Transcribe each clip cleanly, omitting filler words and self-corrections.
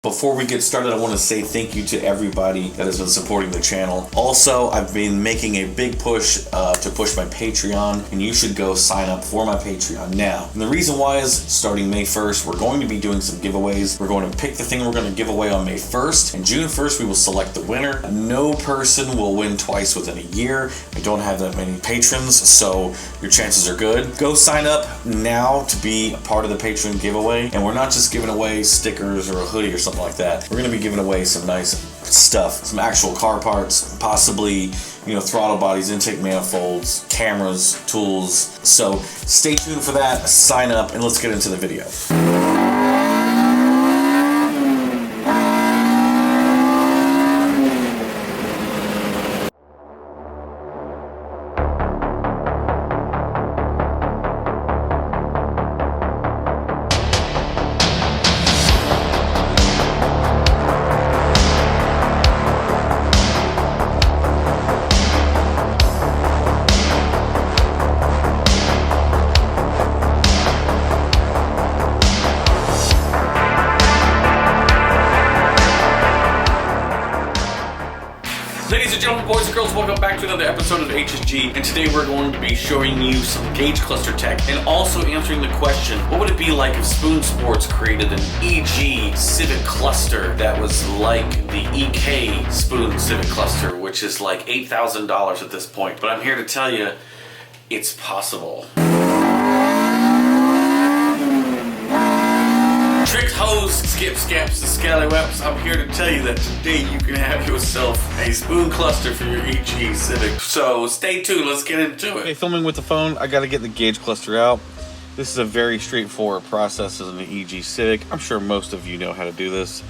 Before we get started, I want to say thank you to everybody that has been supporting the channel. Also, I've been making a big push to push my Patreon, and you should go sign up for my Patreon now. And the reason why is, starting May 1st, we're going to be doing some giveaways. We're going to pick the thing we're going to give away on May 1st, and June 1st we will select the winner. No person will win twice within a year. I don't have that many patrons, so your chances are good. Go sign up now to be a part of the Patreon giveaway, and we're not just giving away stickers or a hoodie or something like that. We're going to be giving away some nice stuff, some actual car parts, possibly, throttle bodies, intake manifolds, cameras, tools. So stay tuned for that, sign up, and let's get into the video. Ladies and gentlemen, boys and girls, welcome back to another episode of HSG, and today we're going to be showing you some gauge cluster tech and also answering the question, what would it be like if Spoon Sports created an EG Civic cluster that was like the EK Spoon Civic cluster, which is like $8,000 at this point. But I'm here to tell you, it's possible. Tricks, hoes, skip, scaps, and scallywaps, I'm here to tell you that today you can have yourself a spoon cluster for your EG Civic. So stay tuned, let's get into it. Okay, filming with the phone, I gotta get the gauge cluster out. This is a very straightforward process as an EG Civic. I'm sure most of you know how to do this.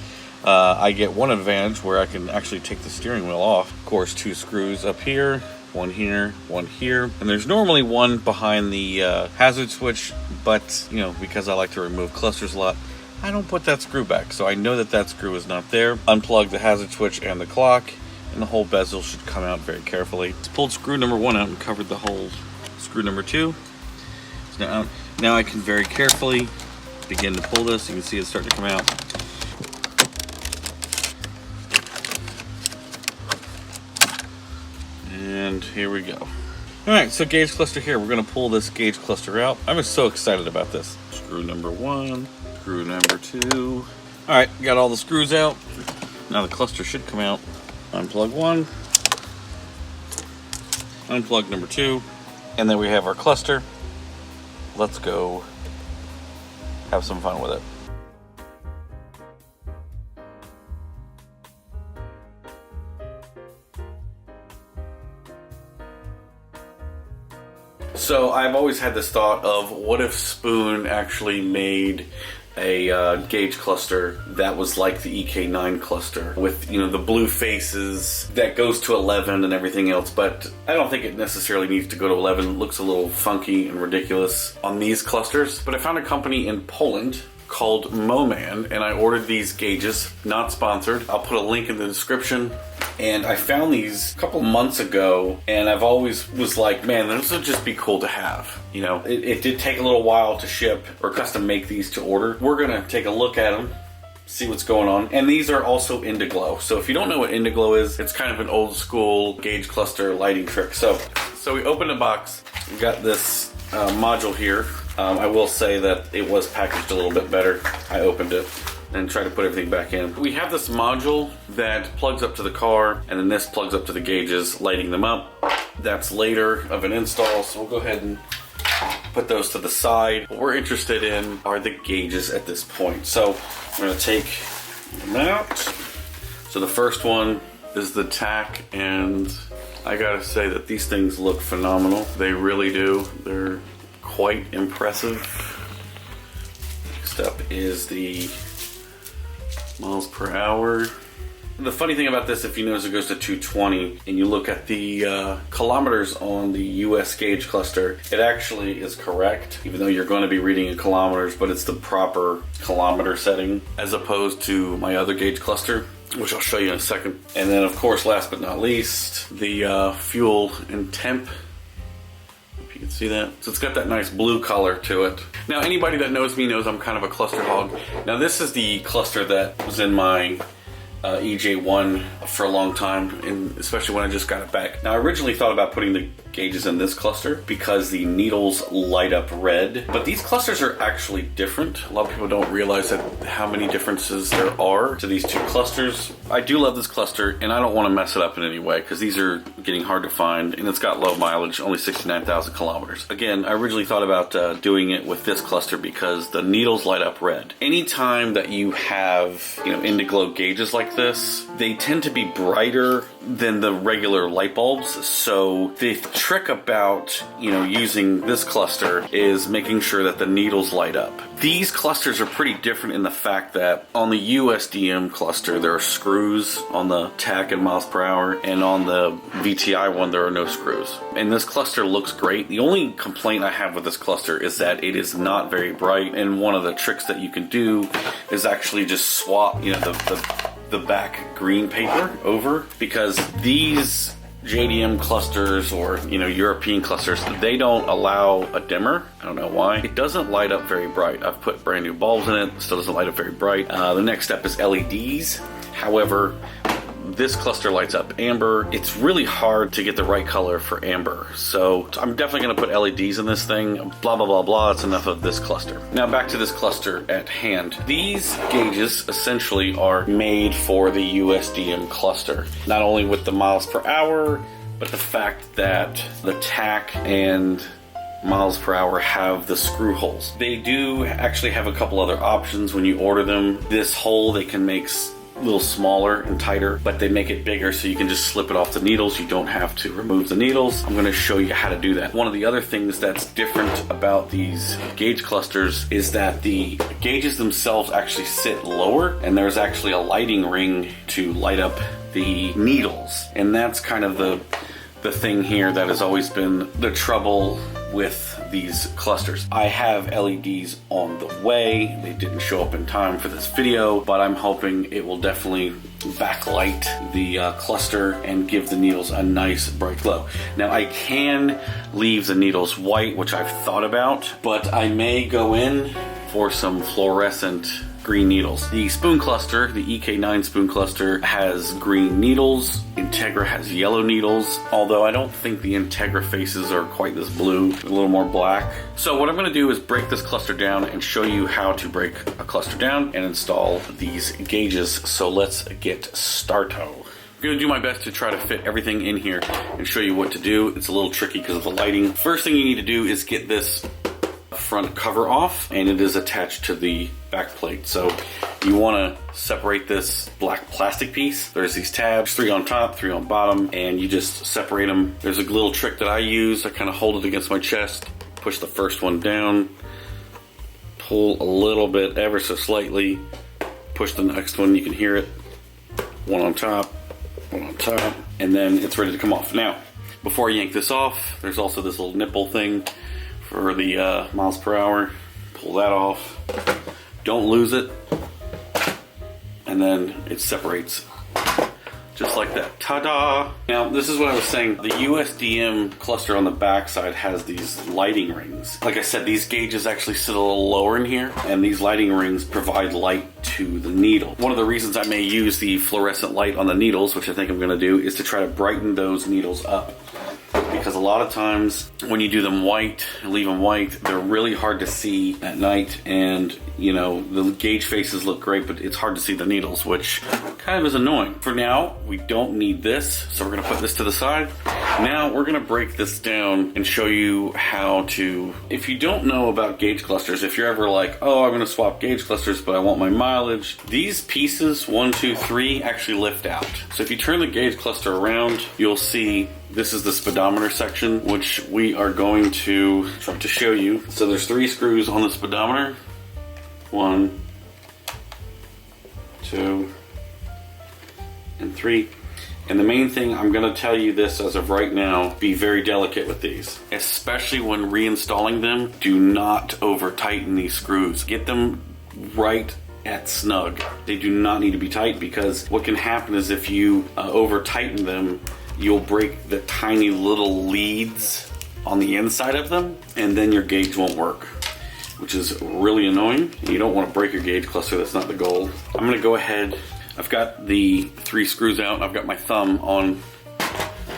I get one advantage where I can actually take the steering wheel off. Of course, 2 screws up here, one here, one here, and there's normally one behind the hazard switch, but because I like to remove clusters a lot, I don't put that screw back, so I know that that screw is not there. Unplug the hazard switch and the clock, and the whole bezel should come out very carefully. It's pulled screw number 1 out and covered the whole screw number 2. So now I can very carefully begin to pull this. You can see it's starting to come out. And here we go. Alright, so gauge cluster here. We're going to pull this gauge cluster out. I'm just so excited about this. Screw number 1. Screw number 2. Alright, got all the screws out. Now the cluster should come out. Unplug 1. Unplug number 2. And then we have our cluster. Let's go have some fun with it. So I've always had this thought of what if Spoon actually made a gauge cluster that was like the EK9 cluster with the blue faces that goes to 11 and everything else, but I don't think it necessarily needs to go to 11. It looks a little funky and ridiculous on these clusters. But I found a company in Poland called Moman, and I ordered these gauges, not sponsored. I'll put a link in the description. And I found these a couple months ago, and I've always was like, man, this would just be cool to have. It did take a little while to ship or custom make these to order. We're gonna take a look at them, see what's going on. And these are also Indiglo. So if you don't know what Indiglo is, it's kind of an old school gauge cluster lighting trick. So we opened the box. We got this module here. I will say that it was packaged a little bit better. I opened it and try to put everything back in. We have this module that plugs up to the car, and then this plugs up to the gauges, lighting them up. That's later of an install, so we'll go ahead and put those to the side. What we're interested in are the gauges at this point. So I'm gonna take them out. So the first one is the TAC, and I gotta say that these things look phenomenal. They really do. They're quite impressive. Next up is the miles per hour. The funny thing about this, if you notice, it goes to 220, and you look at the kilometers on the US gauge cluster, it actually is correct, even though you're going to be reading in kilometers, but it's the proper kilometer setting as opposed to my other gauge cluster, which I'll show you in a second. And then, of course, last but not least, the fuel and temp. Hope you You can see that. So it's got that nice blue color to it. Now, anybody that knows me knows I'm kind of a cluster hog. Now, this is the cluster that was in my EJ1 for a long time, and especially when I just got it back. Now, I originally thought about putting the gauges in this cluster because the needles light up red, but these clusters are actually different. A lot of people don't realize that how many differences there are to these two clusters. I do love this cluster, and I don't want to mess it up in any way because these are getting hard to find, and it's got low mileage, only 69,000 kilometers. Again, I originally thought about doing it with this cluster because the needles light up red. Anytime that you have, you know, Indiglo gauges like this, they tend to be brighter than the regular light bulbs. So the trick about, you know, using this cluster is making sure that the needles light up. These clusters are pretty different in the fact that on the USDM cluster there are screws on the tach and miles per hour, and on the VTI one there are no screws. And this cluster looks great. The only complaint I have with this cluster is that it is not very bright, and one of the tricks that you can do is actually just swap, you know, the back green paper over, because these JDM clusters, or, you know, European clusters, they don't allow a dimmer. I don't know why. It doesn't light up very bright. I've put brand new bulbs in it, still doesn't light up very bright. The next step is LEDs. However, this cluster lights up amber. It's really hard to get the right color for amber, so I'm definitely going to put LEDs in this thing. Blah blah blah blah. It's enough of this cluster. Now back to this cluster at hand. These gauges essentially are made for the USDM cluster, not only with the miles per hour, but the fact that the tach and miles per hour have the screw holes. They do actually have a couple other options when you order them. This hole they can make a little smaller and tighter, but they make it bigger so you can just slip it off the needles. You don't have to remove the needles. I'm going to show you how to do that. One of the other things that's different about these gauge clusters is that the gauges themselves actually sit lower, and there's actually a lighting ring to light up the needles. And that's kind of the thing here that has always been the trouble with these clusters. I have LEDs on the way. They didn't show up in time for this video, but I'm hoping it will definitely backlight the cluster and give the needles a nice bright glow. Now, I can leave the needles white, which I've thought about, but I may go in for some fluorescent green needles. The spoon cluster, the EK9 spoon cluster, has green needles. Integra has yellow needles, although I don't think the Integra faces are quite this blue, a little more black. So what I'm going to do is break this cluster down and show you how to break a cluster down and install these gauges. So let's get started. I'm going to do my best to try to fit everything in here and show you what to do. It's a little tricky because of the lighting. First thing you need to do is get this front cover off, and it is attached to the back plate. So you want to separate this black plastic piece. There's these tabs, 3 on top, 3 on bottom, and you just separate them. There's a little trick that I use. I kind of hold it against my chest, push the first one down, pull a little bit, ever so slightly, push the next one. You can hear it. 1 on top, and then it's ready to come off. Now, before I yank this off, there's also this little nipple thing for the miles per hour. Pull that off. Don't lose it. And then it separates just like that. Ta-da! Now, this is what I was saying. The USDM cluster on the back side has these lighting rings. Like I said, these gauges actually sit a little lower in here, and these lighting rings provide light to the needle. One of the reasons I may use the fluorescent light on the needles, which I think I'm going to do, is to try to brighten those needles up. Because a lot of times when you do them white, leave them white, they're really hard to see at night, and you know, the gauge faces look great, but it's hard to see the needles, which kind of is annoying. For now, we don't need this, so we're gonna put this to the side. Now we're gonna break this down and show you how to, if you don't know about gauge clusters, if you're ever like, oh, I'm gonna swap gauge clusters, but I want my mileage, these pieces, 1, 2, 3, actually lift out. So if you turn the gauge cluster around, you'll see this is the speedometer section, which we are going to try to show you. So there's 3 screws on the speedometer. 1, 2, and 3. And the main thing, I'm going to tell you this as of right now, be very delicate with these. Especially when reinstalling them, do not over tighten these screws. Get them right at snug. They do not need to be tight, because what can happen is if you over tighten them, you'll break the tiny little leads on the inside of them, and then your gauge won't work, which is really annoying. You don't want to break your gauge cluster, that's not the goal. I'm gonna go ahead, I've got the 3 screws out, I've got my thumb on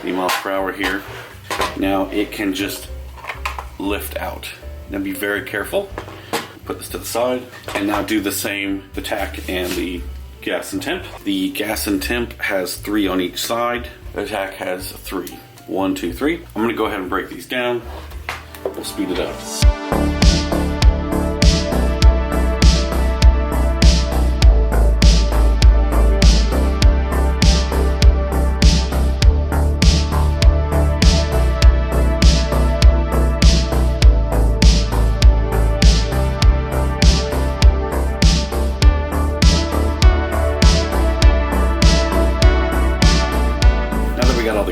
the miles per hour here. Now it can just lift out. Now be very careful. Put this to the side, and now do the same, the tack and the gas and temp. The gas and temp has 3 on each side. The tack has 3. 1, 2, 3. I'm gonna go ahead and break these down. We'll speed it up.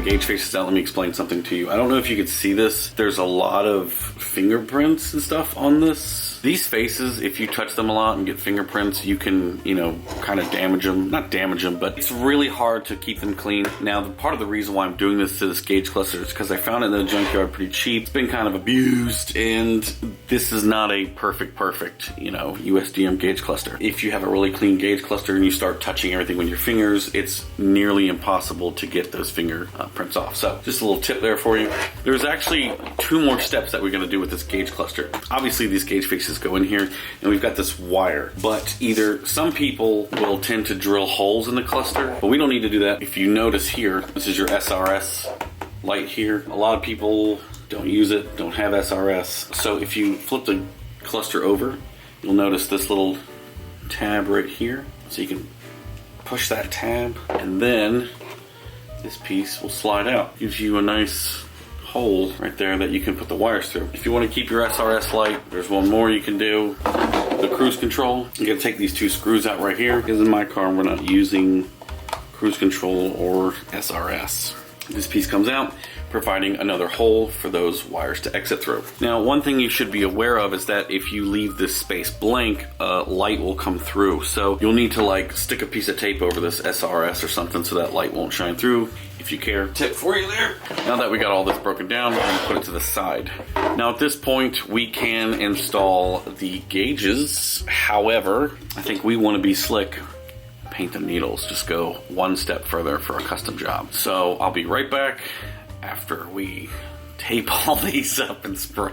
Gauge faces out, let me explain something to you. I don't know if you could see this. There's a lot of fingerprints and stuff on this. These faces, if you touch them a lot and get fingerprints, you can, you know, kind of damage them. Not damage them, but it's really hard to keep them clean. Now, part of the reason why I'm doing this to this gauge cluster is because I found it in the junkyard pretty cheap. It's been kind of abused, and this is not a perfect, you know, USDM gauge cluster. If you have a really clean gauge cluster and you start touching everything with your fingers, it's nearly impossible to get those fingerprints off. So, just a little tip there for you. There's actually 2 more steps that we're going to do with this gauge cluster. Obviously, these gauge faces go in here, and we've got this wire, but either some people will tend to drill holes in the cluster, but we don't need to do that. If you notice here, this is your SRS light here. A lot of people don't use it, don't have SRS. So if you flip the cluster over, you'll notice this little tab right here. So you can push that tab, and then this piece will slide out. Gives you a nice hole right there that you can put the wires through. If you want to keep your SRS light, there's one more you can do. The cruise control, you gotta take these 2 screws out right here, because in my car we're not using cruise control or SRS. This piece comes out, providing another hole for those wires to exit through. Now, one thing you should be aware of is that if you leave this space blank, light will come through. So you'll need to like stick a piece of tape over this SRS or something so that light won't shine through, if you care. Tip for you there. Now that we got all this broken down, we're gonna put it to the side. Now at this point, we can install the gauges. However, I think we wanna be slick. Paint the needles, just go 1 step further for a custom job. So I'll be right back after we tape all these up and spray.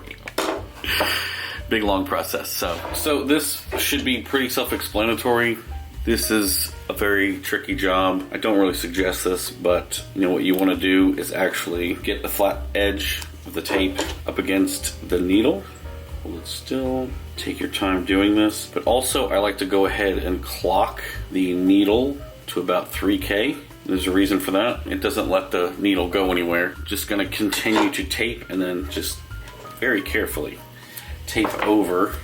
Big long process. So this should be pretty self-explanatory. This is a very tricky job. I don't really suggest this, but you know what you want to do is actually get the flat edge of the tape up against the needle. Hold it still. Take your time doing this. But also I like to go ahead and clock the needle to about 3K. There's a reason for that. It doesn't let the needle go anywhere. Just gonna continue to tape and then just very carefully tape over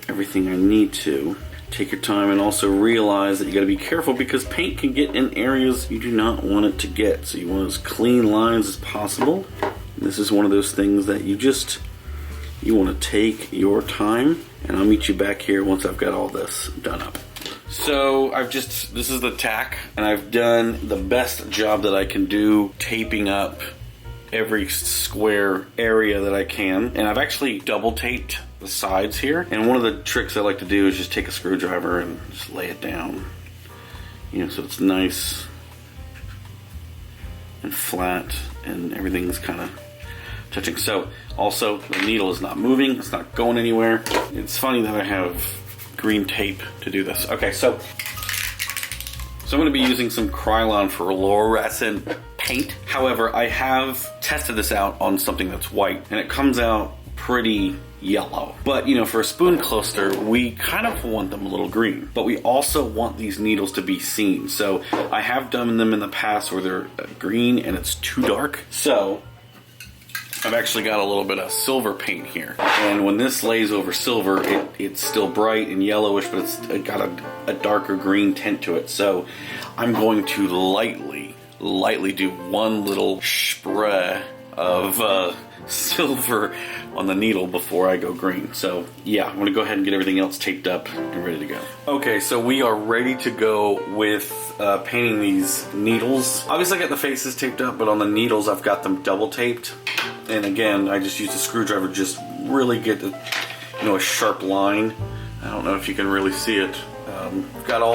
everything I need to. Take your time and also realize that you gotta be careful because paint can get in areas you do not want it to get. So you want as clean lines as possible. And this is one of those things that you want to take your time, and I'll meet you back here once I've got all this done up. So this is the tack, and I've done the best job that I can do taping up every square area that I can. And I've actually double taped the sides here. And one of the tricks I like to do is just take a screwdriver and just lay it down. You know, so it's nice and flat and everything's kind of touching. So also the needle is not moving, it's not going anywhere. It's funny that I have green tape to do this. Okay, so I'm going to be using some Krylon fluorescent paint. However, I have tested this out on something that's white and it comes out pretty yellow. But you know, for a spoon cluster, we kind of want them a little green, but we also want these needles to be seen. So I have done them in the past where they're green and it's too dark. So I've actually got a little bit of silver paint here. And when this lays over silver, it's still bright and yellowish, but it's got a darker green tint to it. So I'm going to lightly do one little spray of silver on the needle before I go green. So yeah, I'm gonna go ahead and get everything else taped up and ready to go. Okay, so we are ready to go with painting these needles. Obviously I got the faces taped up, but on the needles I've got them double taped. And again, I just used a screwdriver to just really get a sharp line. I don't know if you can really see it. I've got all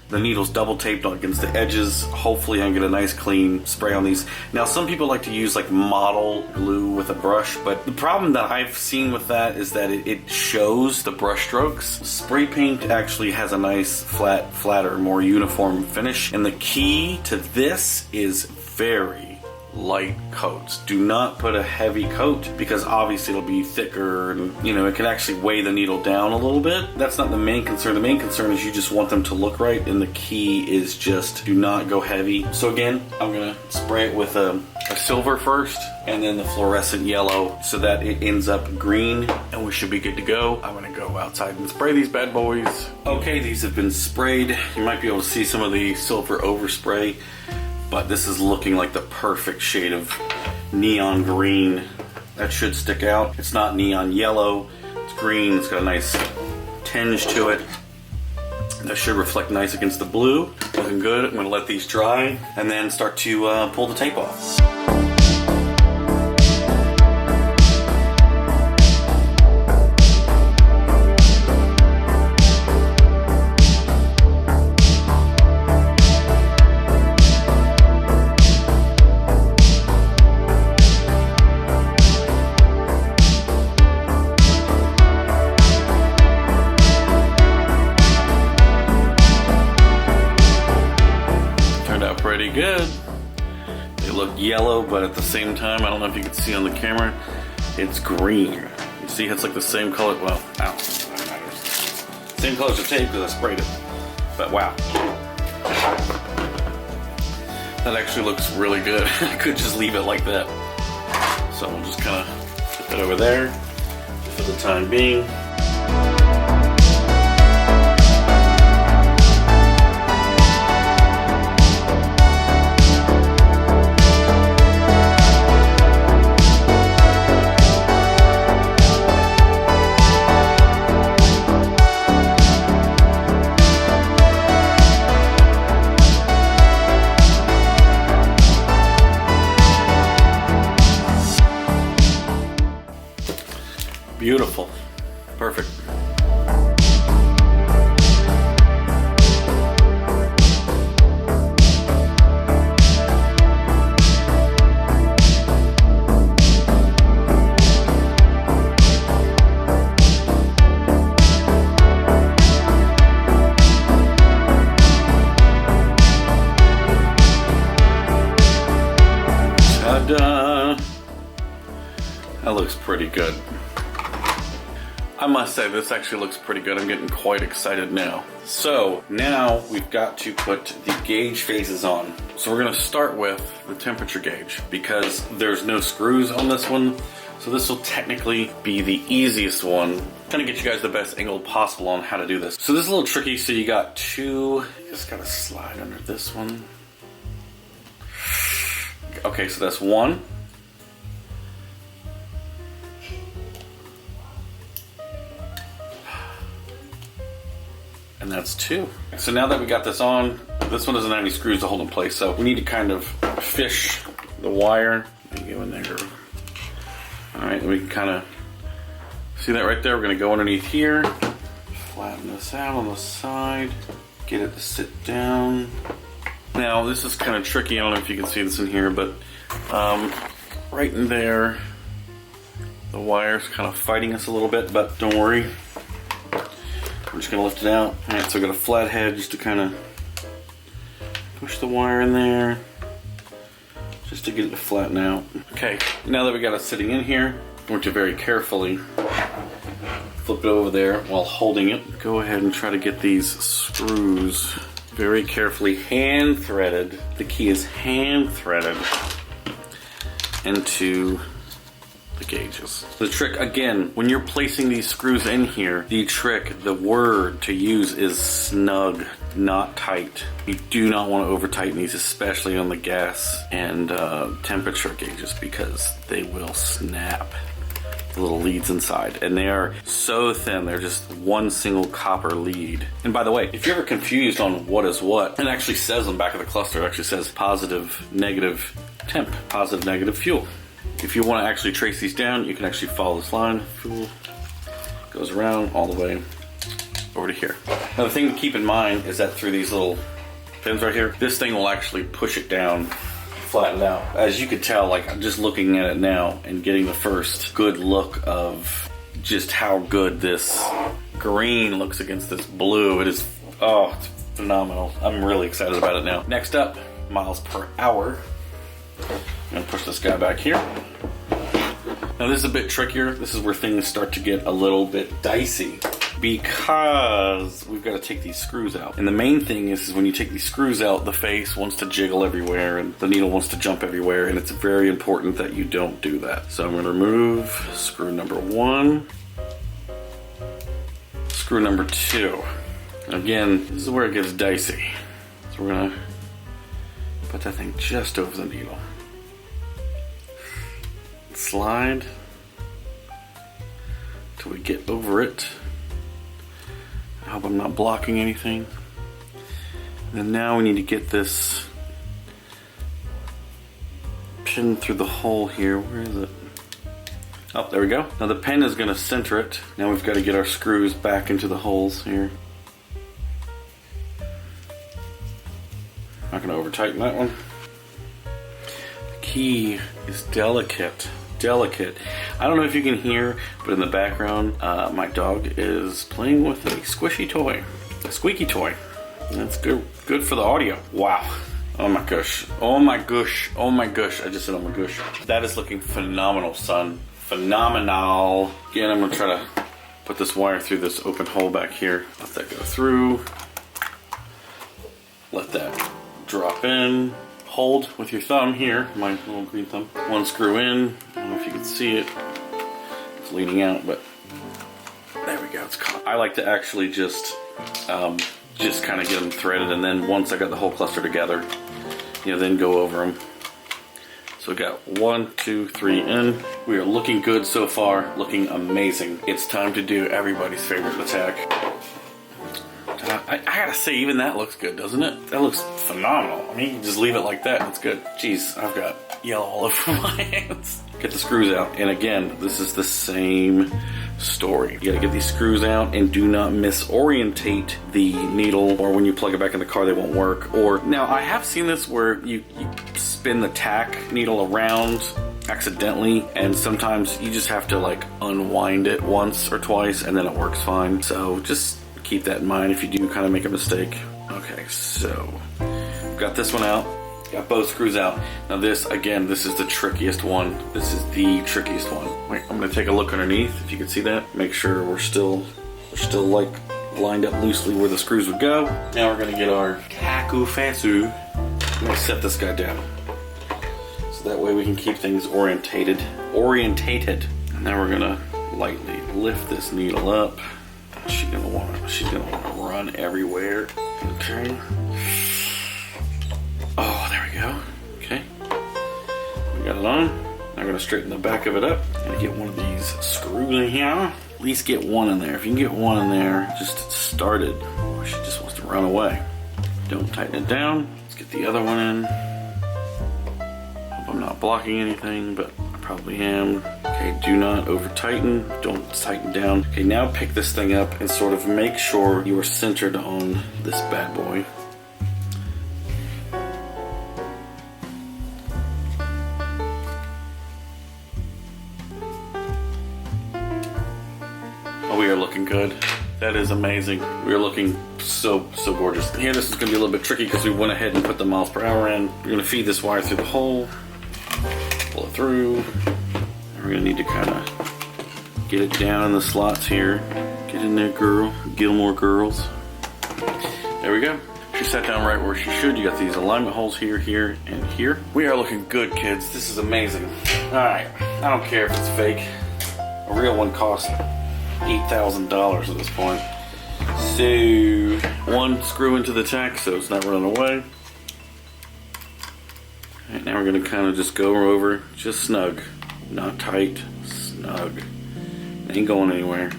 the needles double taped against the edges. Hopefully I can get a nice clean spray on these. Now some people like to use like model glue with a brush, but the problem that I've seen with that is that it shows the brush strokes. Spray paint actually has a nice flatter, more uniform finish. And the key to this is very light coats. Do not put a heavy coat because obviously it'll be thicker and it can actually weigh the needle down a little bit. That's not the main concern. The main concern is you just want them to look right, and the key is just do not go heavy. So again, I'm gonna spray it with a silver first and then the fluorescent yellow so that it ends up green, and we should be good to go. I'm gonna go outside and spray these bad boys. Okay, these have been sprayed. You might be able to see some of the silver overspray, but this is looking like the perfect shade of neon green. That should stick out. It's not neon yellow, it's green, it's got a nice tinge to it. That should reflect nice against the blue. Looking good. I'm gonna let these dry and then start to pull the tape off. Pretty good. They look yellow, but at the same time, I don't know if you can see on the camera, it's green. You see, it's like the same color. Well, I don't know if that matters. Same color as the tape because I sprayed it. But wow, that actually looks really good. I could just leave it like that. So we'll just kind of put that over there for the time being. Beautiful. Perfect. Ta-da! That looks pretty good. I must say, this actually looks pretty good. I'm getting quite excited now. So now we've got to put the gauge faces on. So we're gonna start with the temperature gauge because there's no screws on this one. So this will technically be the easiest one. Trying to get you guys the best angle possible on how to do this. So this is a little tricky. So you got two, just gotta slide under this one. Okay, so that's one. And that's two. So now that we got this on, this one doesn't have any screws to hold in place, so we need to kind of fish the wire. Let me go in there. Alright, we can kind of see that right there. We're going to go underneath here, flatten this out on the side, get it to sit down. Now this is kind of tricky. I don't know if you can see this in here, but right in there, the wire's kind of fighting us a little bit, but don't worry. I'm just going to lift it out. Alright, so I got a flat head just to kind of push the wire in there, just to get it to flatten out. Okay, now that we got it sitting in here, I want to very carefully flip it over there while holding it. Go ahead and try to get these screws very carefully hand threaded. The key is hand threaded into the gauges. The trick, again, when you're placing these screws in here, the word to use is snug. not tight. You do not want to over tighten these, especially on the gas and temperature gauges, because they will snap the little leads inside. And they are so thin, they're just one single copper lead. And by the way, if you're ever confused on what is what, it actually says on the back of the cluster, it actually says positive, negative temp, positive, negative fuel. If you want to actually trace these down, you can actually follow this line. Fuel goes around all the way over to here. Now the thing to keep in mind is that through these little pins right here, this thing will actually push it down, flatten out. As you could tell, like I'm just looking at it now and getting the first good look of just how good this green looks against this blue. It is, oh, it's phenomenal. I'm really excited about it now. Next up, miles per hour. I'm gonna push this guy back here. Now this is a bit trickier. This is where things start to get a little bit dicey, because we've got to take these screws out. And the main thing is when you take these screws out, the face wants to jiggle everywhere and the needle wants to jump everywhere, and it's very important that you don't do that. So I'm going to remove screw number 1, screw number 2. Again, this is where it gets dicey. So we're going to put that thing just over the needle. Slide till we get over it. I hope I'm not blocking anything. And then now we need to get this pin through the hole here. Where is it? Oh, there we go. Now the pen is going to center it. Now we've got to get our screws back into the holes here. Not going to over tighten that one. The key is delicate. I don't know if you can hear, but in the background, my dog is playing with a squishy toy, a squeaky toy. That's good for the audio. Wow. Oh my gosh. Oh my gosh. Oh my gosh. I just said oh my gosh. That is looking phenomenal, son. Phenomenal. Again, I'm gonna try to put this wire through this open hole back here. Let that go through. Let that drop in. Hold with your thumb here, my little green thumb. One screw in. I don't know if you can see it. It's leaning out, but there we go. It's caught. I like to actually just kind of get them threaded, and then once I got the whole cluster together, then go over them. So we got 1, 2, 3 in. We are looking good so far, looking amazing. It's time to do everybody's favorite attack. I gotta say, even that looks good, doesn't it? That looks phenomenal. I mean, you can just leave it like that, it's good. Jeez, I've got yellow all over my hands. Get the screws out, and again, this is the same story. You gotta get these screws out, and do not misorientate the needle, or when you plug it back in the car, they won't work. Or, now, I have seen this where you spin the tack needle around accidentally, and sometimes you just have to like unwind it once or twice, and then it works fine. So just keep that in mind if you do kind of make a mistake. Okay, so got this one out, got both screws out. Now this, again, this is the trickiest one. This is the trickiest one. Wait, I'm gonna take a look underneath, if you can see that. Make sure we're still like lined up loosely where the screws would go. Now we're gonna get our Kaku Fasu. I'm gonna set this guy down, so that way we can keep things orientated. And now we're gonna lightly lift this needle up. She's gonna wanna run everywhere. Okay. Oh, there we go. Okay. We got it on. Now we're gonna straighten the back of it up and get one of these screws in here. At least get one in there. If you can get one in there, just start it. Oh, she just wants to run away. Don't tighten it down. Let's get the other one in. Hope I'm not blocking anything, but I probably am. Okay, do not over tighten, don't tighten down. Okay, now pick this thing up and sort of make sure you are centered on this bad boy. Oh, we are looking good. That is amazing. We are looking so gorgeous. Here, this is gonna be a little bit tricky because we went ahead and put the miles per hour in. We're gonna feed this wire through the hole, pull it through. We're gonna need to kind of get it down in the slots here. Get in there, girl. Gilmore girls. There we go. She sat down right where she should. You got these alignment holes here, here, and here. We are looking good, kids. This is amazing. All right. I don't care if it's fake. A real one costs $8,000 at this point. So, one screw into the tack so it's not running away. Alright, now we're going to kind of just go over, just snug. Not tight, snug. Ain't going anywhere.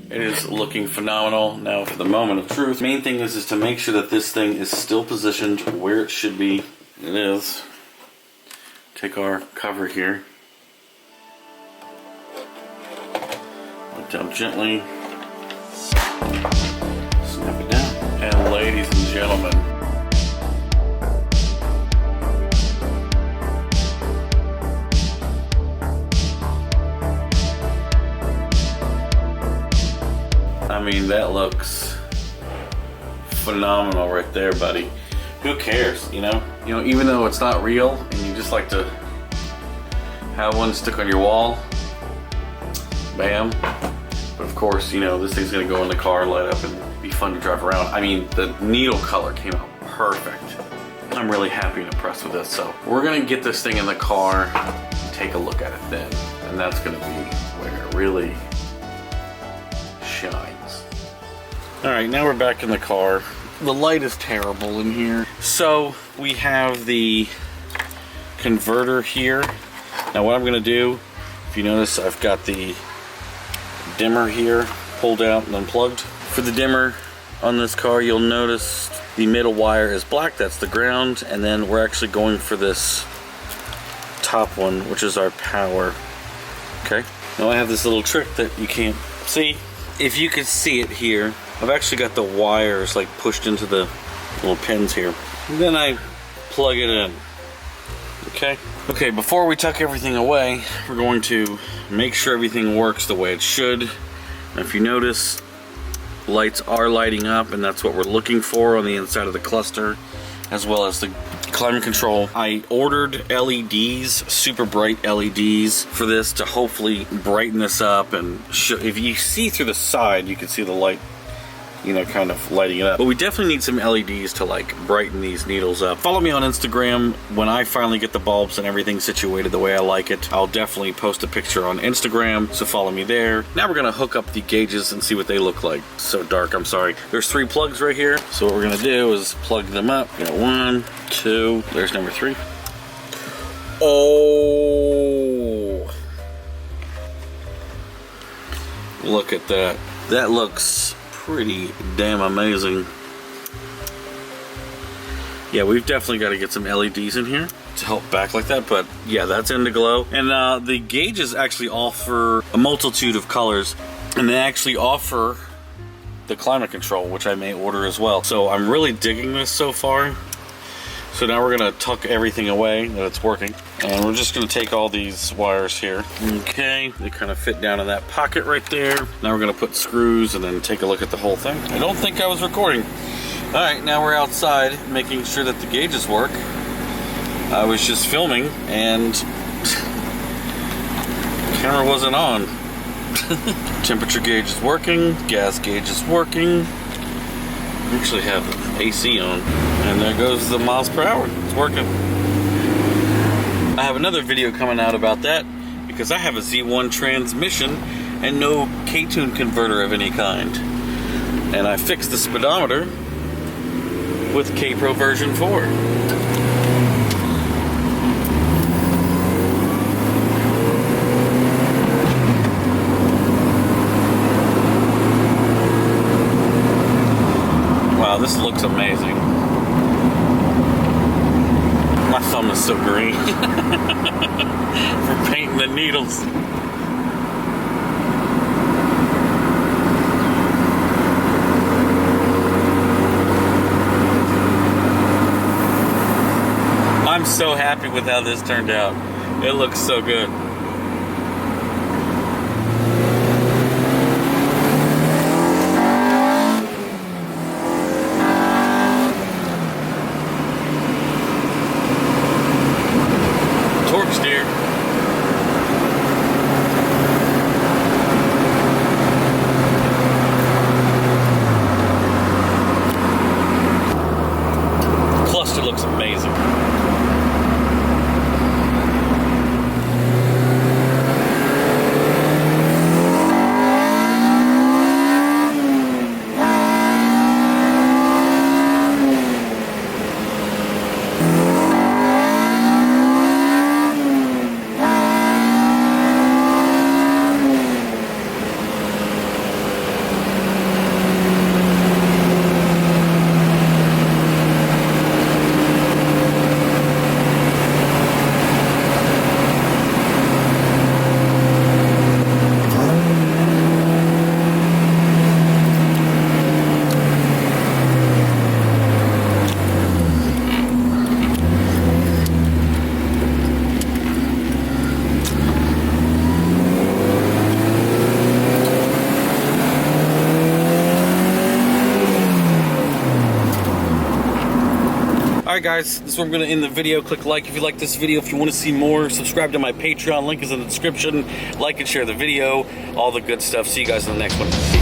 It is looking phenomenal. Now for the moment of truth. Main thing is to make sure that this thing is still positioned where it should be. It is. Take our cover here. Let down gently. Snap it down. And ladies and gentlemen, I mean, that looks phenomenal right there, buddy. Who cares, you know? You know, even though it's not real and you just like to have one stick on your wall, bam. But of course, you know, this thing's gonna go in the car, light up, and be fun to drive around. I mean, the needle color came out perfect. I'm really happy and impressed with this. So we're gonna get this thing in the car and take a look at it then. And that's gonna be where it really shines. All right, now we're back in the car. The light is terrible in here. So we have the converter here. Now what I'm gonna do, if you notice, I've got the dimmer here pulled out and unplugged. For the dimmer on this car, you'll notice the middle wire is black, that's the ground, and then we're actually going for this top one, which is our power. Okay, now I have this little trick that you can't see. If you could see it here, I've actually got the wires like pushed into the little pins here. And then I plug it in. Okay? Okay, before we tuck everything away, we're going to make sure everything works the way it should. And if you notice, lights are lighting up, and that's what we're looking for on the inside of the cluster, as well as the climate control. I ordered LEDs, super bright LEDs for this to hopefully brighten this up and show. If you see through the side, you can see the light, you know, kind of lighting it up. But we definitely need some LEDs to like brighten these needles up. Follow me on Instagram. When I finally get the bulbs and everything situated the way I like it, I'll definitely post a picture on Instagram, so follow me there. Now we're gonna hook up the gauges and see what they look like. So dark, I'm sorry. There's 3 plugs right here. So what we're gonna do is plug them up. You got 1, 2, there's number 3. Oh, look at that. That looks pretty damn amazing. Yeah, we've definitely got to get some LEDs in here to help backlight that, but yeah, that's Indiglo. And the gauges actually offer a multitude of colors, and they actually offer the climate control, which I may order as well. So I'm really digging this so far. So now we're gonna tuck everything away that it's working, and we're just gonna take all these wires here. Okay, they kind of fit down in that pocket right there. Now we're gonna put screws and then take a look at the whole thing. I don't think I was recording. All right, now we're outside making sure that the gauges work. I was just filming and the camera wasn't on. Temperature gauge is working, gas gauge is working. I actually have AC on. And there goes the miles per hour. It's working. I have another video coming out about that because I have a Z1 transmission and no K-tune converter of any kind. And I fixed the speedometer with K-Pro version 4. Wow, this looks amazing. My thumb is so green from painting the needles. I'm so happy with how this turned out. It looks so good. Torque steer. Cluster looks amazing. Alright guys, this is where I'm going to end the video. Click like if you like this video. If you want to see more, subscribe to my Patreon. Link is in the description. Like and share the video. All the good stuff. See you guys in the next one.